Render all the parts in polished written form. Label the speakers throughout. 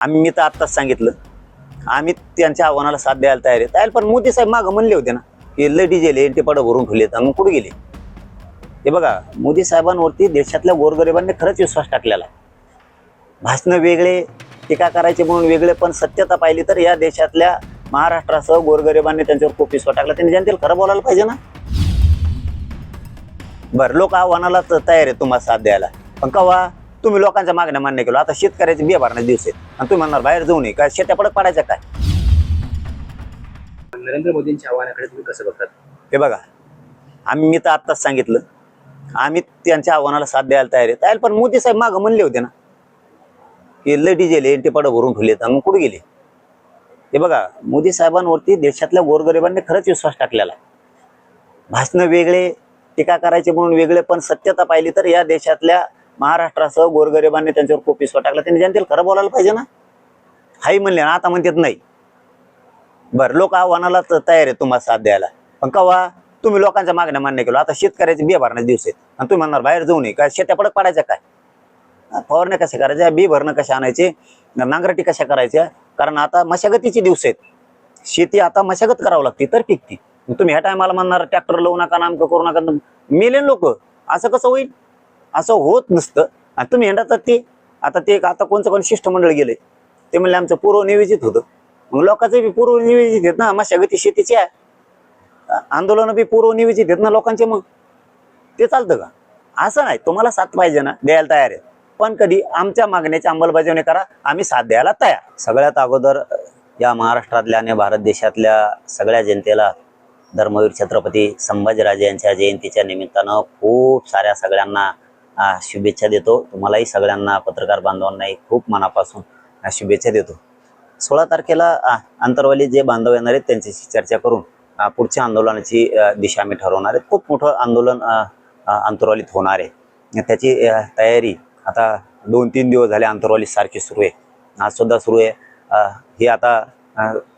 Speaker 1: मी तर आत्ताच सांगितलं, आम्ही त्यांच्या आव्हानाला साथ द्यायला तयार आहे. पण मोदी साहेब मागं म्हणले होते ना की लय डिझेल ते पडं भरून ठेवलेत, मग कुठे गेले? हे बघा, मोदी साहेबांवरती देशातल्या गोरगरिबांनी खरंच विश्वास टाकलेला आहे. भाषणं वेगळे, टीका करायचे म्हणून वेगळे, पण सत्यता पाहिली तर या देशातल्या महाराष्ट्रासह गोरगरिबांनी त्यांच्यावर खूप विश्वास टाकला. त्यांनी जनतेला खरं बोलायला पाहिजे ना. बरं, लोक आव्हानाला तयार आहे तुम्हाला साथ द्यायला, पण कवा तुम्ही लोकांच्या मागण्या मान्य केलो. आता शेतकऱ्याचे बिया भरण्याचे दिवस आहेत आणि तुम्ही म्हणणार बाहेर जाऊ नये, काय शेत्या पडत पडायचं काय?
Speaker 2: नरेंद्र मोदींच्या आव्हानाकडे तुम्ही कसं बघतात?
Speaker 1: हे बघा, मी तर आत्ताच सांगितलं, आम्ही त्यांच्या आव्हानाला साथ द्यायला तयार आहे. पण मोदी साहेब मागं म्हणले होते ना की लय डिझेल ते पडं भरून ठेवलेत, मग कुठे गेले? हे बघा, मोदी साहेबांवरती देशातल्या गोरगरिबांनी खरंच विश्वास टाकलेला आहे. भाषणं वेगळे, टीका करायचे म्हणून वेगळे, पण सत्यता पाहिली तर या देशातल्या महाराष्ट्रासह गोरगरिबांनी त्यांच्यावर खूप विश्वास टाकला. त्यांनी जनतेला खरं बोलायला पाहिजे ना. हाही म्हणले ना, आता म्हणतात नाही. बरं, लोक आव्हानाला तयार आहे तुम्हाला साथ द्यायला, पण कवा तुम्ही लोकांच्या मागण्या मान्य केलो. आता शेतकऱ्याचे बिया भरण्याचे दिवस आहेत आणि तुम्ही म्हणणार बाहेर जाऊ नये, काय शेत्या पडत पडायचं काय? फवारण्या कशा करायच्या, बी भरणं कशा आणायचे, नांगरटी कशा करायच्या? कारण आता मशागतीचे दिवस आहेत. शेती आता मशागत करावं लागते तर पिकते. तुम्ही ह्या टायमाला म्हणणार ट्रॅक्टर लावू नका, नामकं करू नका, मेले लोक. असं कसं होईल? असं होत नसतं. आणि तुम्ही येणार ते आता कोणचं कोण शिष्टमंडळ गेले, ते म्हणले आमचं पूर्वनियोजित होतं. मग लोकांचं बी पूर्वनियोजित आहेत ना, मशागती शेतीची आहे. आंदोलन बी पूर्वनियोजित आहेत ना लोकांचे. मग ते चालतं का? असं नाही. तुम्हाला साथ पाहिजे ना, द्यायला तयार आहे, पण कधी आमच्या मागण्याची अंमलबजावणी करा, आम्ही साथ द्यायला तयार. सगळ्यात अगोदर या महाराष्ट्रातल्या आणि भारत देशातल्या सगळ्या जनतेला धर्मवीर छत्रपती संभाजीराजे यांच्या जयंतीच्या निमित्तानं खूप साऱ्या सगळ्यांना शुभेच्छा देतो. तुम्हालाही सगळ्यांना, पत्रकार बांधवांनाही खूप मनापासून शुभेच्छा देतो. 16 तारखेला आंतरवाली जे बांधव येणार आहेत त्यांच्याशी चर्चा करून पुढच्या आंदोलनाची दिशा आम्ही ठरवणार आहेत. खूप मोठं आंदोलन आंतरवालीत होणार आहे. त्याची तयारी आता 2-3 दिवस झाले आंतरवाली सारखी सुरू आहे. आज सुद्धा सुरू आहे. ही आता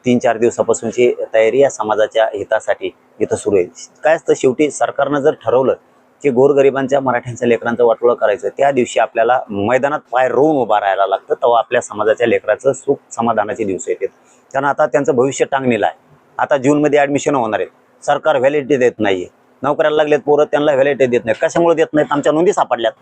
Speaker 1: 3-4 दिवसापासूनची तयारी या समाजाच्या हितासाठी इथं सुरू आहे. काय असतं, शेवटी सरकारनं जर ठरवलं की गोरगरिबांच्या मराठ्यांच्या लेकरांचं वाटोळं करायचं, त्या दिवशी आपल्याला मैदानात पाय रोवून उभा राहायला लागतं. तेव्हा आपल्या समाजाच्या लेकराचं सुख समाधानाचे दिवस येतात. कारण आता त्यांचं भविष्य टांगलेलं आहे. आता जूनमध्ये ॲडमिशन होणार आहेत. सरकार व्हॅलिडिटी देत नाहीये. नोकऱ्याला लागलेत पोरं, त्यांना व्हॅलिडिटी देत नाही. कशामुळे देत नाहीत? आमच्या नोंदी सापडल्यात.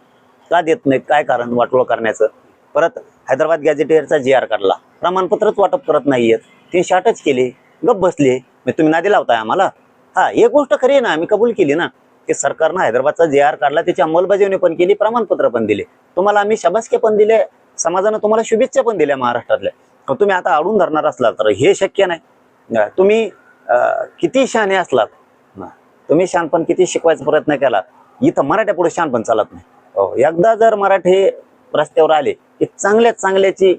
Speaker 1: का देत नाहीत? काय कारण वाटोळं करण्याचं? परत हैदराबाद गॅझेटियरचा GR काढला, प्रमाणपत्रच वाटप करत नाहीयेत. 308च केले, गप बसले. मग तुम्ही नादी लावताय आम्हाला? एक गोष्ट खरी आहे ना, आम्ही कबूल केली ना की सरकारनं हैदराबादचा GR काढला, त्याची अंमलबजावणी पण केली, प्रमाणपत्र पण दिले. तुम्हाला आम्ही शाबासके पण दिले, समाजानं तुम्हाला शुभेच्छा पण दिल्या महाराष्ट्रातल्या. तुम्ही आता अडून धरणार असला तर हे शक्य नाही. तुम्ही किती शहाणे असलात, तुम्ही शहाणपण किती शिकवायचा प्रयत्न केला, इथं मराठ्या पुढे शहाणपण चालत नाही. एकदा जर मराठी रस्त्यावर आले की चांगल्याची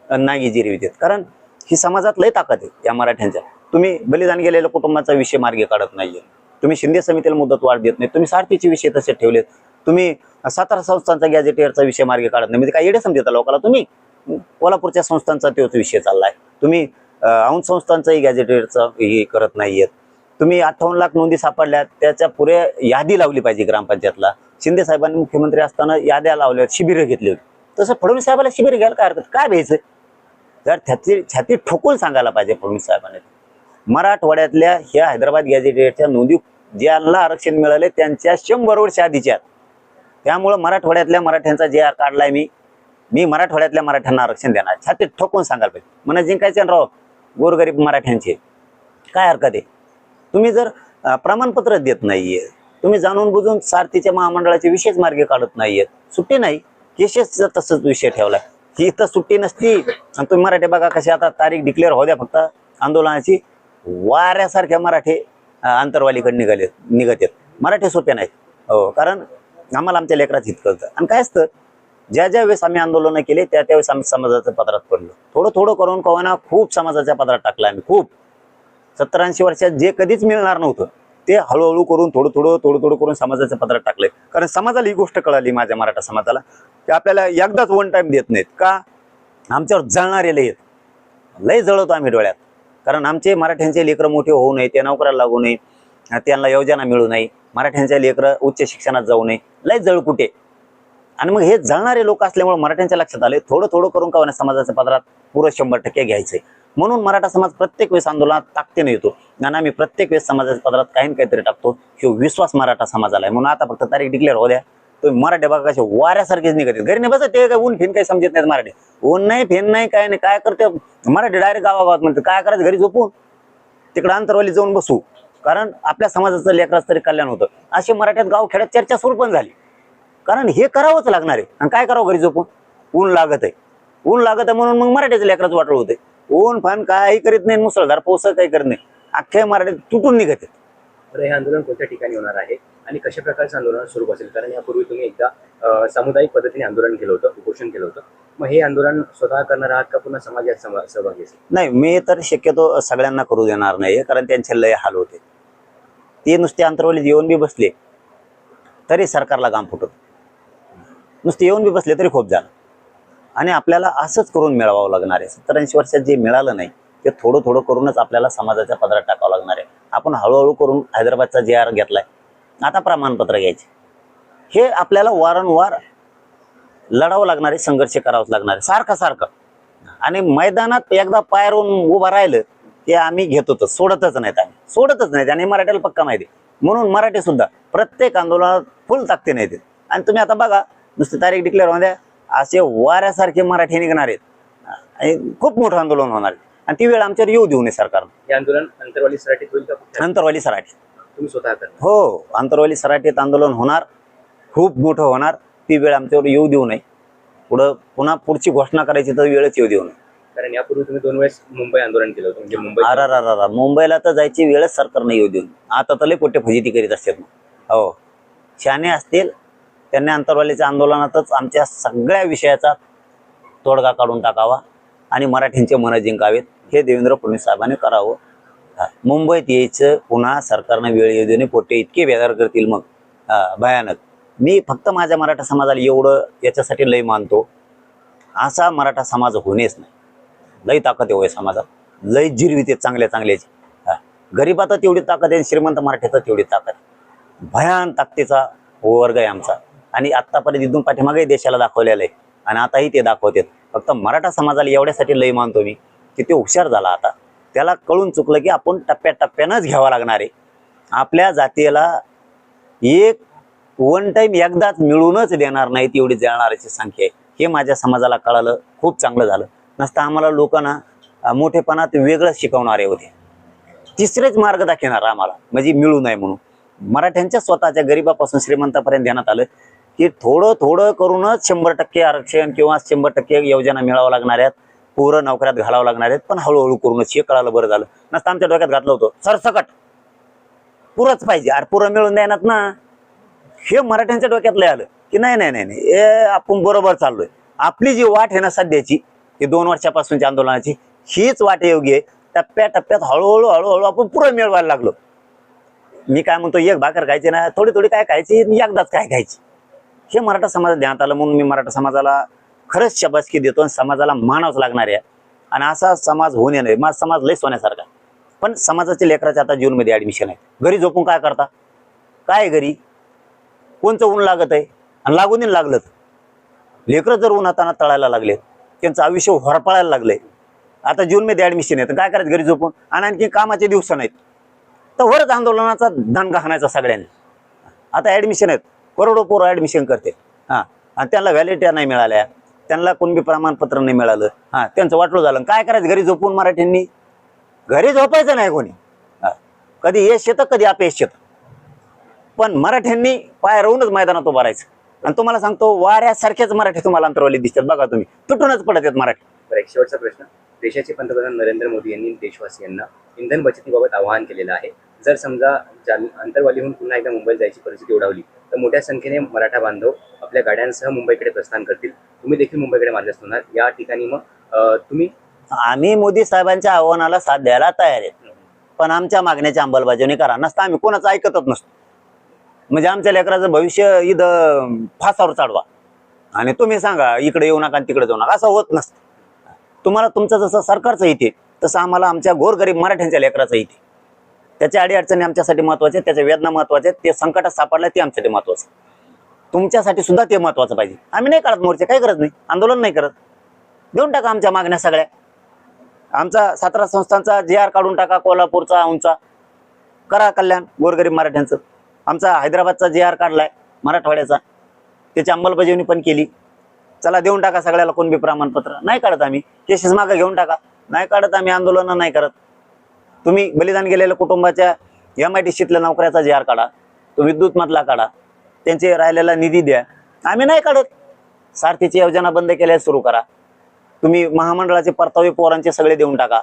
Speaker 1: नागी जिरवितात. कारण ही समाजात लय ताकद आहे या मराठ्यांच्या. तुम्ही बलिदान गेलेल्या कुटुंबाचा विषय मार्गी काढत नाहीये. तुम्ही शिंदे समितीला मुदत वाढ देत नाही. तुम्ही सारथीचे विषय तसे ठेवलेत. तुम्ही 17 संस्थांचा गॅझेटियरचा विषय मार्गी काढत नाही. म्हणजे काय येडे समजता लोकांना? तुम्ही कोल्हापूरच्या संस्थांचा तोच विषय चाललाय. तुम्ही औंध संस्थांचाही गॅझेटियरचा हे करत नाहीयेत. तुम्ही 58 लाख नोंदी सापडल्यात, त्याच्या पुरे यादी लावली पाहिजे ग्रामपंचायतला. शिंदे साहेबांनी मुख्यमंत्री असताना याद्या लावल्या, शिबिरं घेतली होती. तसं फडणवीस साहेबाला शिबिर घ्यायला काय हरकत? काय भ्यायचं? जर छाती ठोकून सांगायला पाहिजे फडणवीस साहेबांनी. मराठवाड्यातल्या ह्या हैदराबाद गॅझेटियरच्या नोंदी ज्यांना आरक्षण मिळाले त्यांच्या 100 वर्ष आधीच्या. त्यामुळं मराठवाड्यातल्या मराठ्यांचा GR काढलाय मी मराठवाड्यातल्या मराठ्यांना आरक्षण देणार. छाती ठोकून सांगायला पाहिजे. मला जिंकायचे राव गोरगरीब मराठ्यांचे, काय हरकत आहे? तुम्ही जर प्रमाणपत्र देत नाहीये, तुम्ही जाणून बुजून सारथीच्या महामंडळाचे विशेष मार्ग काढत नाहीयेत, सुट्टी नाही, केसेसचा तसंच विषय ठेवलाय. ही इथं सुट्टी नसती. आणि तुम्ही मराठी बघा कशी आता तारीख डिक्लेअर होऊ द्या फक्त आंदोलनाची, वाऱ्यासारख्या मराठी आंतरवालीकडे निघत आहेत. मराठी सोपे नाहीत. हो, कारण आम्हाला आमच्या लेकरात हित कळतं. आणि काय असतं, ज्या वेळेस आम्ही आंदोलनं केले त्यावेळेस आम्ही समाजाच्या पदरात पडलो. थोडं करून कवाना खूप समाजाच्या पदरात टाकला आम्ही. खूप 70-80 वर्षात जे कधीच मिळणार नव्हतं ते हळूहळू करून थोडं करून समाजाच्या पदरात टाकले. कारण समाजाला ही गोष्ट कळाली, माझ्या मराठा समाजाला, की आपल्याला एकदाच वन टाइम देत नाहीत. का? आमच्यावर जळणारे लय जळवतो आम्ही डोळ्यात. कारण आमचे मराठ्यांचे लेकरं मोठे होऊ नये, ते नोकऱ्याला लागू नये, त्यांना योजना मिळू नये, मराठ्यांच्या लेकरं उच्च शिक्षणात जाऊ नये, लय जळकुटे. आणि मग हे जळणारे लोक असल्यामुळे मराठ्यांच्या लक्षात आले थोडं थोडं करून का होईना समाजाच्या पदरात पुरं 100% घ्यायचंय. म्हणून मराठा समाज प्रत्येक वेळेस आंदोलनात ताकदीने येतो आणि आम्ही प्रत्येक वेळेस समाजाच्या पदरात काही ना काहीतरी टाकतो. ह्यो विश्वास मराठा समाजाला आहे. म्हणून आता फक्त तारीख डिक्लेअर होऊ द्या. तुम्ही मराठे बघा कसे वाऱ्यासारखेच निघत घरी नाही बस ते काय ऊन फिन काही समजत नाहीत मराठे. ऊन नाही फिन नाही काय नाही काय करते मराठी डायरेक्ट गावागावात म्हणते काय करायचं घरी झोपून तिकडे अंतरवाली जाऊन बसू कारण आपल्या समाजाचं लेकराचं तरी कल्याण होतं. अशी मराठ्यात गावखेड्यात चर्चा सुरू पण झाली कारण हे करावंच लागणार आहे. आणि काय करावं घरी झोपून ऊन लागत आहे. ऊन लागत आहे म्हणून मग मराठीचं लेकराचं वाटळ होते. ऊन फान काही करीत नाही मुसळधार पाऊस काही करत नाही अख्ख्या मराठीत तुटून निघत आहेत.
Speaker 2: तर हे आंदोलन कोणत्या ठिकाणी होणार आहे आणि कशा प्रकारचं आंदोलन सुरू असेल कारण यापूर्वी तुम्ही एकदा सामुदायिक पद्धतीने आंदोलन केलं होतं उपोषण केलं होतं मग हे आंदोलन स्वतः करणार आहात का पुन्हा समाज यात सहभागी असेल?
Speaker 1: नाही मी तर शक्यतो सगळ्यांना करू देणार नाही कारण त्यांचे लय हाल होते. ते नुसते अंतरवलीत येऊन बी बसले तरी सरकारला घाम फुटत. नुसते येऊन बी बसले तरी खूप झालं आणि आपल्याला असंच करून मिळवावं लागणार आहे. 70-80 वर्षात जे मिळालं नाही ते थोडं थोडं करूनच आपल्याला समाजाच्या पदरात टाकावं लागणार आहे. आपण हळूहळू करून हैदराबादचा JR घेतलाय आता प्रमाणपत्र घ्यायचे. हे आपल्याला वारंवार लढावं लागणार आहे संघर्ष करावंच लागणार आहे सारखं सारखं. आणि मैदानात एकदा पायारून उभं राहिलं ते आम्ही घेतोच सोडतच नाहीत आम्ही सोडतच नाहीत आणि मराठ्याला पक्का माहिती म्हणून मराठी सुद्धा प्रत्येक आंदोलनात फुल ताकदीने येते. आणि तुम्ही आता बघा नुसती तारीख डिक्लेअर होऊन द्या असे वाऱ्यासारखे मराठी निघणार आहेत आणि खूप मोठं आंदोलन होणार आहे आणि ती वेळ आमच्यावर येऊ देऊ नये सरकारनं.
Speaker 2: हे आंदोलन अंतरवाली सराटीत होईल का?
Speaker 1: अंतरवाली सराटी
Speaker 2: तुम्ही स्वतः करणार?
Speaker 1: हो अंतरवाली सराटीत आंदोलन होणार खूप मोठं होणार. ती वेळ आमच्यावर येऊ देऊ नये. पुन्हा पुढची घोषणा करायची तर वेळच येऊ देऊ नये.
Speaker 2: कारण यापूर्वी तुम्ही 2 वेळेस मुंबई आंदोलन केलं होतं म्हणजे मुंबई
Speaker 1: मुंबईला तर जायची वेळच सरकारनं येऊ देऊन आता तर लय पोटे फजिती करीत असतात. हो शहाणे असतील त्यांनी अंतरवालीच्या आंदोलनातच आमच्या सगळ्या विषयाचा तोडगा काढून टाकावा आणि मराठ्यांचे मन जिंकावेत हे देवेंद्र फडणवीस साहेबांनी करावं. मुंबईत यायचं पुन्हा सरकारनं वेळ येऊ देणे पोटे इतके बेजार करतील मग भयानक. मी फक्त माझ्या मराठा समाजाला एवढं याच्यासाठी लय मानतो असा मराठा समाज होणेच नाही. लय ताकद आहे समाजात लय जिरविते चांगल्या चांगल्याची. गरीबात तेवढी ताकद आहे श्रीमंत मराठीचा तेवढी ताकद भयान ताकदीचा वर्ग आहे आमचा. आणि आत्तापर्यंत इथून पाठीमागे देशाला दाखवलेलं आहे आणि आताही ते दाखवतात. फक्त मराठा समाजाला एवढ्यासाठी लय मानतो मी की ते हुशार झाला आता त्याला कळून चुकलं की आपण टप्प्याटप्प्यानंच घ्यावं लागणार आहे. आपल्या जातीला एक वन टाइम एकदाच मिळूनच देणार नाही एवढी जळणाऱ्याची संख्या आहे हे माझ्या समाजाला कळालं. खूप चांगलं झालं. नसतं आम्हाला लोकांना मोठेपणात वेगळंच शिकवणारे होते. तिसरेच मार्ग दाखवणार आम्हाला म्हणजे मिळू नये म्हणून. मराठ्यांच्या स्वतःच्या गरीबापासून श्रीमंतापर्यंत देण्यात आलं की थोडं थोडं करूनच 100% आरक्षण किंवा 100% योजना मिळावं लागणार आहेत. पुरं नोकऱ्यात घालावं लागणार आहेत पण हळूहळू करूनच हे कळालं बरं झालं. नसतं आमच्या डोक्यात घातलं होतं सरसकट पुरंच पाहिजे अरे पुरं मिळून देणार ना. हे मराठ्यांच्या डोक्यात लय आलं की नाही नाही नाही नाही हे आपण बरोबर चाललोय. आपली जी वाट आहे ना सध्याची ही 2 वर्षापासूनच्या आंदोलनाची हीच वाट योग्य आहे. टप्प्याटप्प्यात हळूहळू हळूहळू आपण पुरं मिळवायला लागलो. मी काय म्हणतो एक भाकर खायची ना थोडी थोडी काय खायची एकदाच काय खायची हे मराठा समाजात ध्यानात आलं. म्हणून मी मराठा समाजाला खरंच शाबासकी देतो आणि समाजाला मानावंच लागणार आहे. आणि असा समाज होऊ नये. माझा समाज लय सोन्यासारखा पण समाजाच्या लेकराचे आता जूनमध्ये ऍडमिशन आहे. घरी झोपून काय करता काय घरी कोणचं ऊन लागत आहे आणि लागून लागलं लेकरं जर उन्हाताना तळायला लागले त्यांचं आयुष्य होरपळायला लागलंय. आता जूनमध्ये ऍडमिशन आहे तर काय करायचं घरी झोपून आणि आणखी कामाचे दिवस नाहीत तर वरच आंदोलनाचा दणका हाणायचा सगळ्यांनी. आता ऍडमिशन आहेत करोडो पोरं ऍडमिशन करते आणि त्यांना व्हॅलिडिटी नाही मिळाल्या त्यांना कोणबी प्रमाणपत्र नाही मिळालं त्यांचं वाटलं झालं. काय करायचं घरी झोपून मराठ्यांनी घरी झोपायचं नाही कोणी. कधी यश येतं कधी अपयश येतं पण मराठ्यांनी पाय राहूनच मैदानात उभं राहायचं. आणि तुम्हाला सांगतो वाऱ्यासारखेच मराठी तुम्हाला अंतरवाली दिसतात बघा तुम्ही तुटूनच पडत आहेत मराठी.
Speaker 2: तर एक शेवटचा प्रश्न देशाचे पंतप्रधान नरेंद्र मोदी यांनी देशवासियांना इंधन बचतीबाबत आवाहन केलेलं आहे. जर समजा अंतरवालीहून पुन्हा एकदा मुंबईत जायची परिस्थिती ओढावली तर मोठ्या संख्येने मराठा बांधव आपल्या गाड्यांसह मुंबईकडे प्रस्थान करतील. तुम्ही देखील मुंबईकडे मार्गस्थ होणार या ठिकाणी मग तुम्ही
Speaker 1: आम्ही मोदी साहेबांच्या आव्हानाला साथ द्यायला तयार आहे पण आमच्या मागण्याची अंमलबजावणी करा. नसता आम्ही कोणाचं ऐकतच नसतो. म्हणजे आमच्या लेकराचं भविष्य इथं फासावर चढवा आणि तुम्ही सांगा इकडे येऊ नका तिकडे जाऊ नका असं होत नसतं. तुम्हाला तुमचं जसं सरकारचं इथे तसं आम्हाला आमच्या गोरगरीब मराठ्यांच्या लेकराचं इथे त्याच्या अडीअडचणी आमच्यासाठी महत्वाचे त्याच्या वेदना महत्वाच्या ते संकटात सापडल्या ते आमच्यासाठी महत्वाचं. तुमच्यासाठी सुद्धा ते महत्वाचं पाहिजे. आम्ही नाही काढत मोर्चे, काही गरज नाही, आंदोलन नाही करत. देऊन टाका आमच्या मागण्या सगळ्या. आमचा 17 संस्थांचा JR काढून टाका, कोल्हापूरचा औंधचा, करा कल्याण गोरगरीब मराठ्यांचं. आमचा हैदराबादचा JR काढलाय मराठवाड्याचा, त्याची अंमलबजावणी पण केली. चला देऊन टाका सगळ्याला कुणबी प्रमाणपत्र. नाही काढत आम्ही, केसेस मागं घेऊन टाका. नाही काढत आम्ही, आंदोलन नाही करत. तुम्ही बलिदान गेलेल्या कुटुंबाच्या MIDCतल्या नोकऱ्याचा JR काढा, तो विद्युत मधला काढा, त्यांचे राहिलेला निधी द्या. आम्ही नाही काढत. सारथीची योजना बंद केल्या सुरू करा. तुम्ही महामंडळाचे परतावे पोरांचे सगळे देऊन टाका.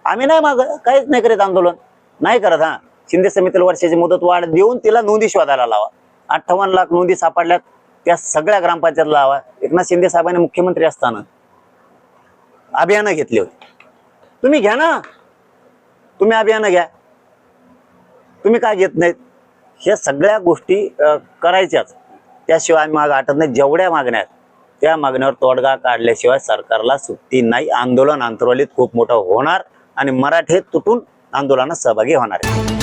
Speaker 1: आम्ही नाही माग काहीच नाही करीत, आंदोलन नाही करत. हा, शिंदे समितीला वर्षाची मुदत वाढ देऊन तिला नोंदी शोधायला लावा. 58 लाख नोंदी सापडल्यात, त्या सगळ्या ग्रामपंचायतला लावा. एकनाथ शिंदे साहेबांनी मुख्यमंत्री असताना अभियानं घेतले होते. तुम्ही घ्या ना, तुम्ही अभियानं घ्या. तुम्ही काय घेत नाहीत? ह्या सगळ्या गोष्टी करायच्याच, त्याशिवाय आम्ही माग हटत नाही. जेवढ्या मागण्या आहेत त्या मागण्यावर तोडगा काढल्याशिवाय सरकारला सुट्टी नाही. आंदोलन आंतरवालीत खूप मोठं होणार आणि मराठे तुटून आंदोलनात सहभागी होणार आहे.